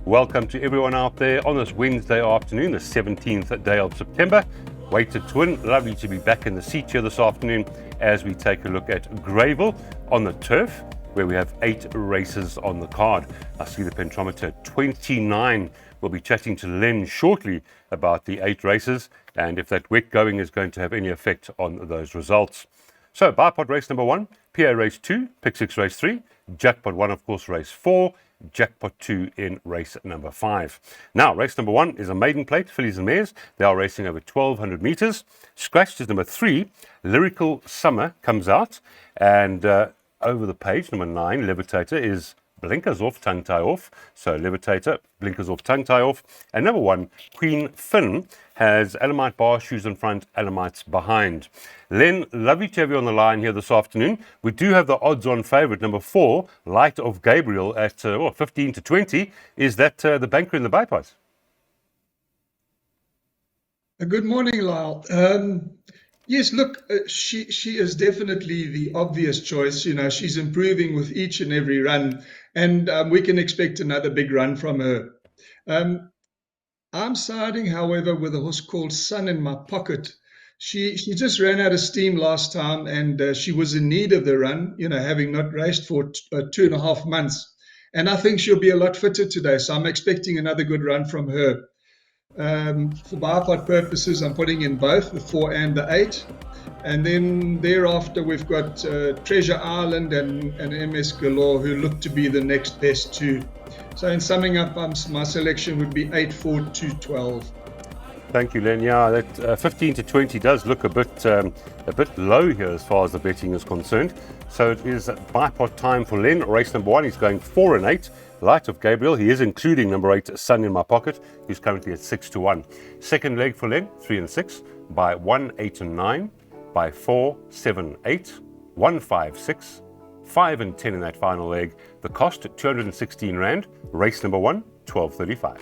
Welcome to everyone out there on this Wednesday afternoon, the 17th day of September. Weighted to win. Lovely to be back in the seat here this afternoon as we take a look at Greyville on the turf, where we have 8 races on the card. I see the pentometer 29. We'll be chatting to Len shortly about the 8 races and if that wet going is going to have any effect on those results. So, Bipod race number 1, PA race 2, Pick 6 race 3, Jackpot 1, of course, race 4, Jackpot 2 in race number 5. Now, race number 1 is a maiden plate, fillies and mares. They are racing over 1,200 metres. Scratched is number 3, Lyrical Summer comes out. And over the page, number 9, Levitator, is blinkers off, tongue tie off. So Levitator, blinkers off, tongue tie off. And number 1, Queen Finn, has Alamite bar shoes in front, Alamites behind. Len, lovely to have you on the line here this afternoon. We do have the odds-on favourite, number 4, Light of Gabriel, at 15 to 20. Is that the banker in the bypass? Good morning, Lyle. Yes, look, she is definitely the obvious choice. You know, she's improving with each and every run, and we can expect another big run from her. I'm siding, however, with a horse called Sun in My Pocket. She just ran out of steam last time, and she was in need of the run, you know, having not raced for 2.5 months. And I think she'll be a lot fitter today, so I'm expecting another good run from her. For bipod purposes, I'm putting in both the 4 and the 8. And then thereafter, we've got Treasure Island and MS Galore, who look to be the next best two. So in summing up, my selection would be 8, 4, 2, 12. Thank you, Len. Yeah, that 15 to 20 does look a bit low here as far as the betting is concerned. So it is bipod time for Len. Race number 1, he's going 4 and 8. Light of Gabriel, he is including number 8, Sun in My Pocket, who's currently at 6 to 1. Second leg for Len, 3 and 6, by 1, 8 and 9, by 4, 7, 8, 1, 5, 6, 5 and 10 in that final leg. The cost, 216 Rand. Race number 1, 12.35.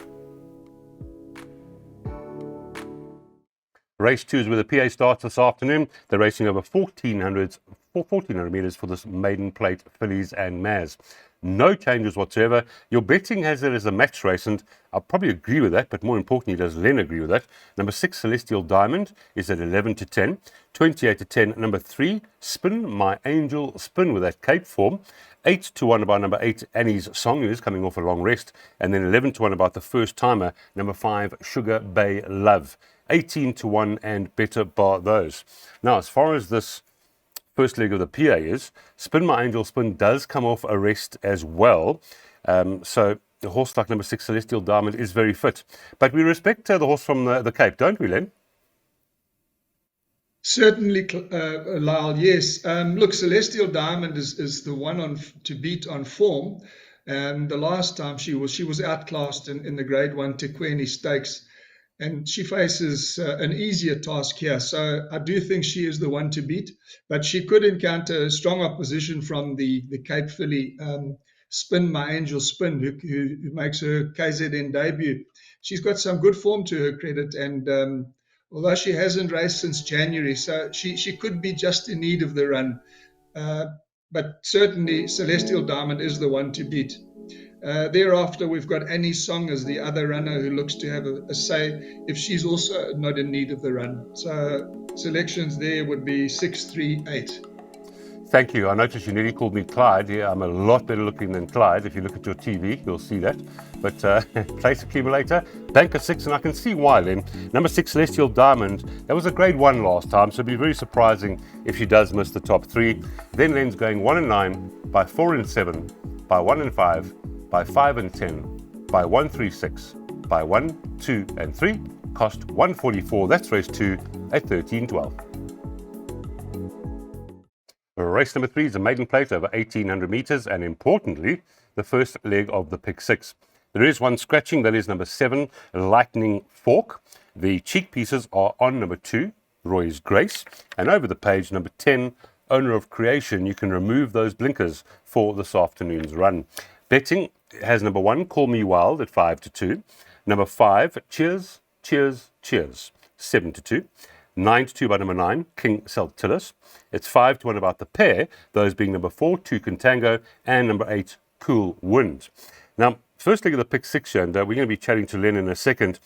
Race 2 is where the PA starts this afternoon. They're racing over 1,400 metres for this maiden plate, fillies and mares. No changes whatsoever. Your betting has it as a match race, and I'll probably agree with that, but more importantly, does Len agree with that? Number 6, Celestial Diamond, is at 11 to 10. 28 to 10, number 3, Spin My Angel, Spin with that Cape form. 8 to 1 about number 8, Annie's Song, who is coming off a long rest. And then 11 to 1 about the first timer, number 5, Sugar Bay Love. 18 to 1 and better bar those. Now, as far as this first leg of the PA is, Spin My Angel Spin does come off a rest as well. So the horse like number 6, Celestial Diamond, is very fit. But we respect the horse from the Cape, don't we, Len? Certainly, Lyle, yes. Look, Celestial Diamond is the one to beat on form. The last time she was outclassed in the Grade 1 Tequeni Stakes. And she faces an easier task here. So I do think she is the one to beat. But she could encounter strong opposition from the Cape filly, Spin My Angel Spin, who makes her KZN debut. She's got some good form to her credit. And although she hasn't raced since January, so she could be just in need of the run. But certainly Celestial Diamond is the one to beat. Thereafter, we've got Annie Song as the other runner who looks to have a say if she's also not in need of the run. So selections there would be 6, 3, 8. Thank you. I noticed you nearly called me Clyde. Yeah, I'm a lot better looking than Clyde. If you look at your TV, you'll see that. But place accumulator, banker 6, and I can see why, Len. Number 6, Celestial Diamond, that was a Grade 1 last time, so it'd be very surprising if she does miss the top 3. Then Len's going 1 and 9, by 4 and 7, by 1 and 5, by 5 and 10, by 1, 3, 6, by 1, 2 and 3, cost 144. That's race 2 at 13.12. Race number 3 is a maiden plate over 1,800 metres, and importantly, the first leg of the Pick 6. There is one scratching, that is number 7, Lightning Fork. The cheek pieces are on number 2, Roy's Grace, and over the page, number 10, Owner of Creation. You can remove those blinkers for this afternoon's run. Betting has number 1, Call Me Wild, at 5 to 2. Number 5, Cheers, Cheers, Cheers, 7 to 2. 9 to 2 by number 9, King Saltilus. It's 5 to 1 about the pair, those being number 4, Two Contango, and number 8, Cool Wind. Now, first leg of the pick six here, and we're going to be chatting to Len in a second.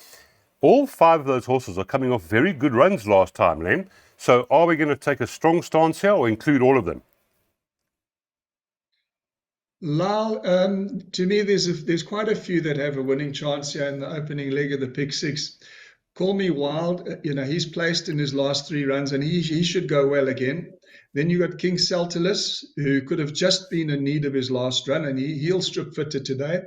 All 5 of those horses are coming off very good runs last time, Len. So are we going to take a strong stance here or include all of them? Lyle, to me, there's quite a few that have a winning chance here in the opening leg of the pick six. Call Me Wild, he's placed in his last 3 runs and he should go well again. Then you got King Celtilus, who could have just been in need of his last run, and he'll strip fitter today.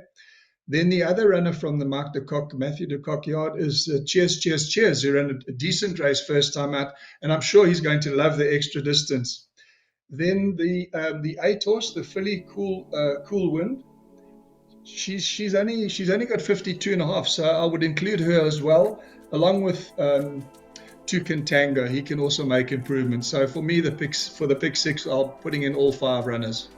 Then the other runner from the Matthew de Kock yard is Cheers, Cheers, Cheers, who ran a decent race first time out, and I'm sure he's going to love the extra distance. Then the 8 horse, the filly Cool Wind, she's only got 52.5, so I would include her as well, along with Toucan Tango. He can also make improvements. So for me, for the pick six, I'm putting in all 5 runners.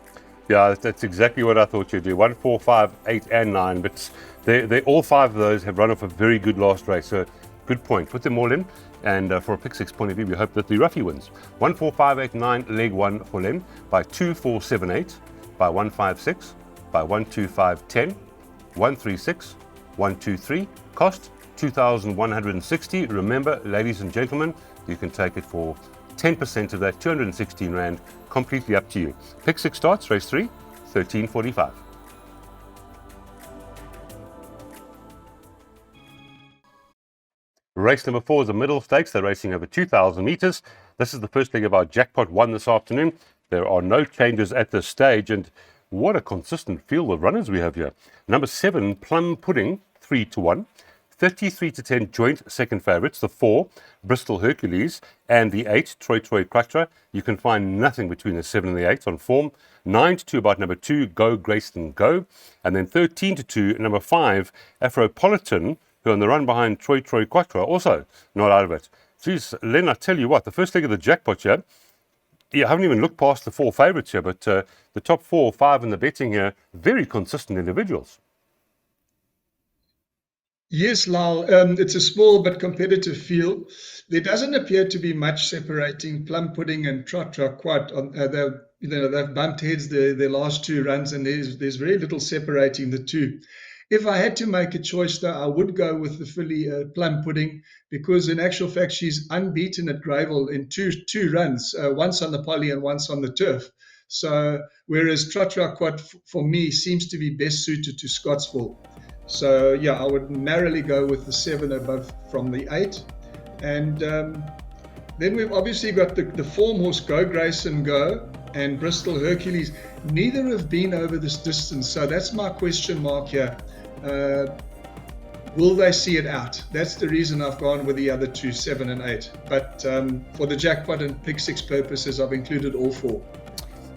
Yeah, that's exactly what I thought you'd do. 1, 4, 5, 8, and 9. But they all 5 of those have run off a very good last race. So good point. Put them all in. And for a pick six point of view, we hope that the roughie wins. 1, 4, 5, 8, 9, leg 1 for Len. By 2, 4, 7, 8. By 1, 5, 6. By 1, 2, 5, 10. 1, 3, 6. 1, 2, 3. Cost 2,160. Remember, ladies and gentlemen, you can take it for 10% of that, 216 Rand, completely up to you. Pick six starts, race 3, 13:45. Race number 4 is a middle stakes. They're racing over 2,000 meters. This is the first leg of our Jackpot 1 this afternoon. There are no changes at this stage, and what a consistent field of runners we have here. Number 7, Plum Pudding, 3-1. 33-10 joint second favourites, the 4, Bristol Hercules, and the 8, Troy Quattro. You can find nothing between the 7 and the 8 on form. 9-2 about number 2, Go Grayston Go. And then 13-2, number 5, Afropolitan, who on the run behind Troy Quattro, also not out of it. Geez, Len, I tell you what, the first leg of the Jackpot here, you haven't even looked past the 4 favourites here, but the top 4 or 5 in the betting here, very consistent individuals. Yes, Lyle, it's a small but competitive field. There doesn't appear to be much separating Plum Pudding and Trot Quad. They've bumped heads their last 2 runs, and there's very little separating the two. If I had to make a choice, though, I would go with the filly Plum Pudding, because in actual fact she's unbeaten at Greyville in two runs, once on the poly and once on the turf. So whereas Trot Quad for me seems to be best suited to Scottsville. So, yeah, I would narrowly go with the 7 above from the 8. And then we've obviously got the form horse Go Grayson Go and Bristol Hercules. Neither have been over this distance. So that's my question mark here. Will they see it out? That's the reason I've gone with the other 2, 7 and 8. But for the Jackpot and pick six purposes, I've included all 4.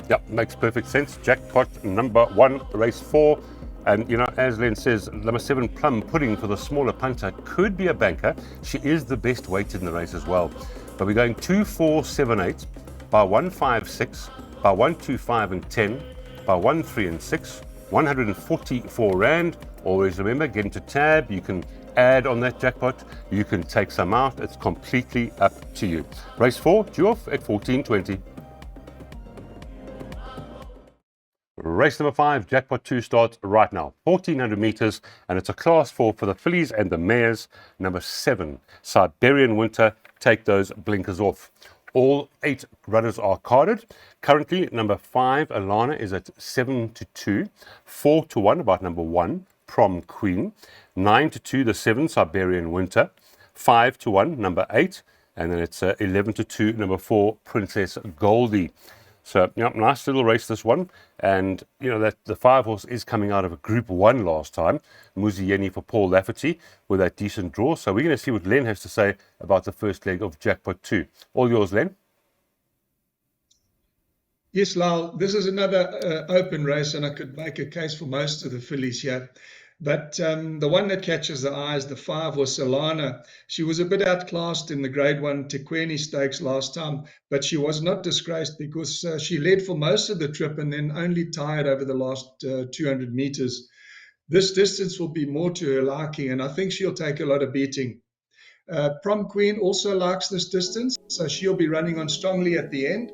Yeah, makes perfect sense. Jackpot number 1, race 4. And, as Len says, number 7, Plum Pudding, for the smaller punter, could be a banker. She is the best weighted in the race as well. But we're going 2, 4, 7, 8, by 1, 5, 6, by 1, 2, 5 and 10, by 1, 3 and 6, 144 Rand. Always remember, get into tab. You can add on that jackpot. You can take some out. It's completely up to you. Race 4, due off at 14:20. Race number 5, Jackpot 2 starts right now. 1,400 meters, and it's a class 4 for the fillies and the mares. Number 7, Siberian Winter. Take those blinkers off. All 8 runners are carded. Currently, number 5, Alana, is at 7-2. 4-1 about number 1, Prom Queen. 9-2, the 7, Siberian Winter. 5-1, number 8. And then it's 11-2, number 4, Princess Goldie. So, nice little race, this one. And, that the 5 horse is coming out of a Group 1 last time. Muzieni for Paul Lafferty with that decent draw. So we're going to see what Len has to say about the first leg of Jackpot 2. All yours, Len. Yes, Lyle, this is another open race, and I could make a case for most of the fillies here. But the one that catches the eye is the 5 horse Solana. She was a bit outclassed in the Grade 1 Tequeni Stakes last time, but she was not disgraced because she led for most of the trip and then only tired over the last 200 meters. This distance will be more to her liking, and I think she'll take a lot of beating. Prom Queen also likes this distance, so she'll be running on strongly at the end.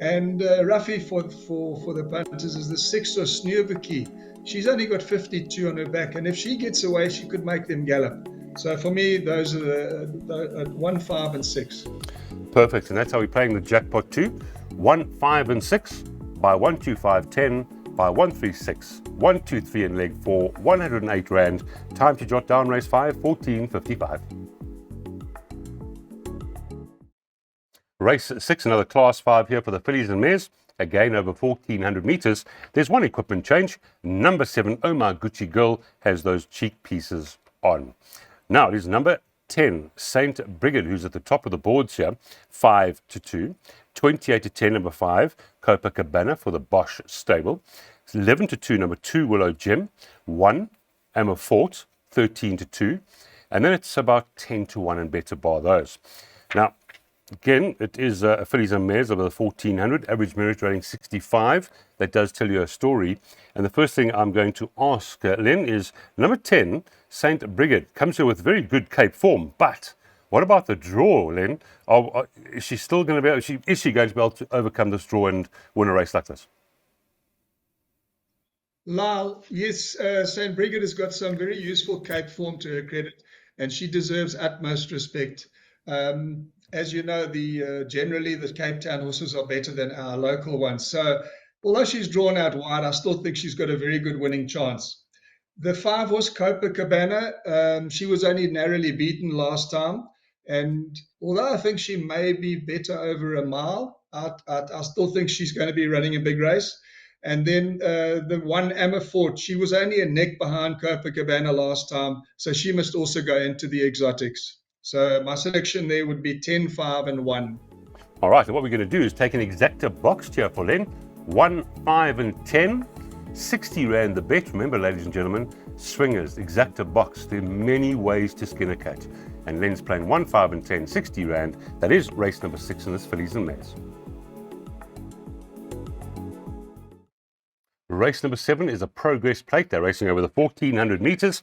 And Ruffy for the punters is the 6 of Snurviki. She's only got 52 on her back, and if she gets away, she could make them gallop. So for me, those are the 1, 5, and 6. Perfect, and that's how we're playing the jackpot too. 1, 5, and 6 by 1, 2, 5, 10 by 1, 3, 6, 1, 2, 3 and leg 4, 108 Rand. Time to jot down race 5, 14.55. Race 6, another class 5 here for the fillies and mares. Again, over 1,400 meters. There's one equipment change. Number 7, Omar Gucci Girl, has those cheek pieces on. Now, it is number 10, Saint Brigid, who's at the top of the boards here, 5-2. 28-10, number 5, Copacabana for the Bosch stable. 11-2, number 2, Willow Gem. 1, Amerfort, 13-2. And then it's about 10-1 and better bar those. Now, again, it is fillies and mares over the 1,400, average merit rating 65. That does tell you a story. And the first thing I'm going to ask Len is, number 10, Saint Brigid, comes here with very good Cape form. But what about the draw, Len? Is she still going to be able, is she going to be able to overcome this draw and win a race like this? Lyle, yes, St. Brigid has got some very useful Cape form to her credit, and she deserves utmost respect. As you know, generally the Cape Town horses are better than our local ones. So although she's drawn out wide, I still think she's got a very good winning chance. The 5 horse Copacabana, she was only narrowly beaten last time. And although I think she may be better over a mile, I still think she's going to be running a big race. And then the 1 Amerfort, she was only a neck behind Copacabana last time, so she must also go into the exotics. So my selection there would be 10, 5, and 1. All right, and what we're going to do is take an exacta box here for Len. 1, 5, and 10. 60 Rand the bet. Remember, ladies and gentlemen, swingers, exacta box. There are many ways to skin a cat. And Len's playing 1, 5, and 10, 60 Rand. That is race number 6 in this fillies and mares. Race number 7 is a progress plate. They're racing over the 1,400 meters.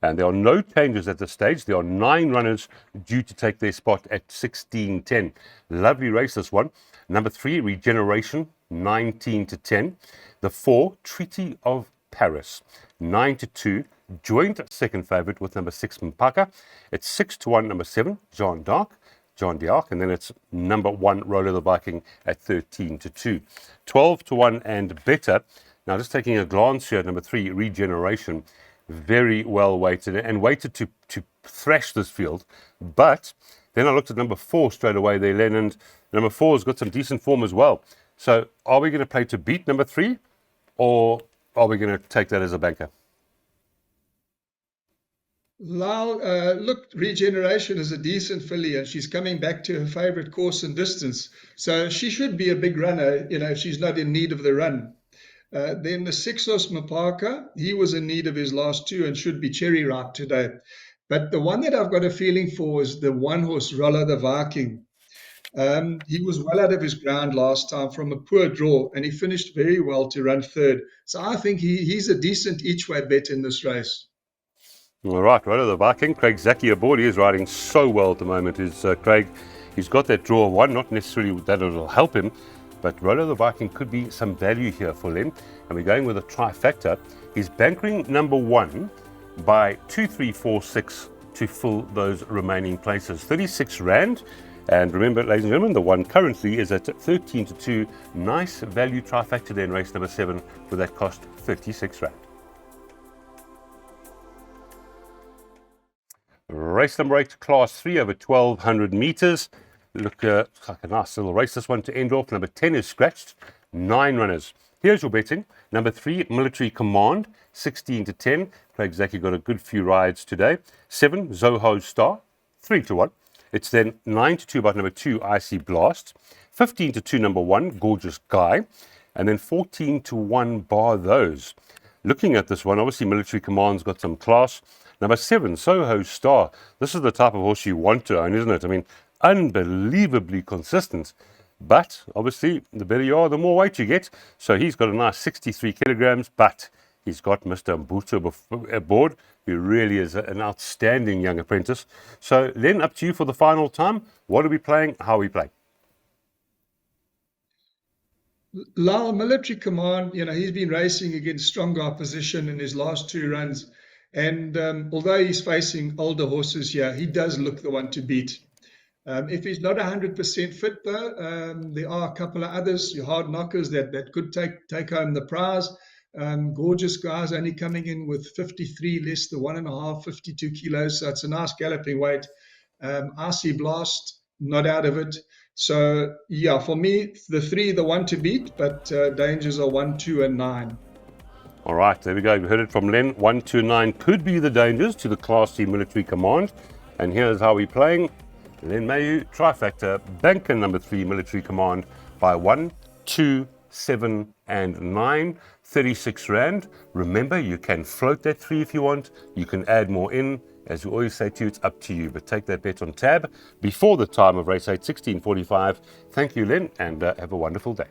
And there are no changes at this stage. There are 9 runners due to take their spot at 16:10. Lovely race, this one. Number 3, Regeneration, 19-10. The 4, Treaty of Paris, 9-2. Joint second favourite with number 6, Mpaka. It's 6-1, number 7, John Dark. And then it's number 1, Roller the Viking at 13-2. 12-1 and better. Now, just taking a glance here at number 3, Regeneration. Very well weighted and weighted to thrash this field. But then I looked at number 4 straight away there, Len, and number 4 has got some decent form as well. So are we going to play to beat number 3, or are we going to take that as a banker? Lyle, look, Regeneration is a decent filly, and she's coming back to her favourite course and distance. So she should be a big runner, if she's not in need of the run. Then the 6 horse Mpaka, he was in need of his last 2 and should be cherry ripe today. But the one that I've got a feeling for is the 1 horse Roller the Viking. He was well out of his ground last time from a poor draw, and he finished very well to run 3rd. So I think he's a decent each-way bet in this race. All right, Roller the Viking. Craig Zaki aboard. He is riding so well at the moment. Craig, he's got that draw of 1, not necessarily that it'll help him, but Roller the Viking could be some value here for Len. And we're going with a trifecta. He's bankering number 1 by 2, 3, 4, 6 to fill those remaining places. 36 Rand. And remember, ladies and gentlemen, the one currently is at 13-2. Nice value trifecta there in race number 7 with that cost 36 Rand. Race number 8, class 3 over 1,200 meters. Look, like a nice little race, this one to end off. Number 10 is scratched, 9 runners. Here's your betting. Number 3, Military Command, 16-10. Craig Zaki got a good few rides today. 7, Zoho Star, 3-1. It's then 9-2 about number 2, Icy Blast. 15-2, number 1, Gorgeous Guy. And then 14-1 bar those. Looking at this one, obviously Military Command's got some class. Number 7, Soho Star. This is the type of horse you want to own, isn't it? I mean, unbelievably consistent, but obviously the better you are, the more weight you get. So he's got a nice 63 kilograms, but He's got Mr. Mbutu aboard, who really is an outstanding young apprentice. So then up to you for the final time. What are we playing? How are we playing? Lyle, Military Command, he's been racing against stronger opposition in his last 2 runs. And although he's facing older horses here, he does look the one to beat. If he's not 100% fit, though, there are a couple of others, your hard knockers, that could take home the prize. Gorgeous guys only coming in with 53 less the 1.5, 52 kilos. So it's a nice galloping weight. Icy Blast, not out of it. So, yeah, for me, the 3, the one to beat, but dangers are 1, 2, and 9. All right, there we go. We heard it from Len. 1, 2, 9 could be the dangers to the Class C Military Command. And here's how we're playing. Len Mayu, trifecta, banker number 3 Military Command by 1, 2, 7, and 9. 36 Rand. Remember, you can float that 3 if you want. You can add more in. As we always say to you, it's up to you. But take that bet on tab before the time of race 8, 16:45. Thank you, Len, and have a wonderful day.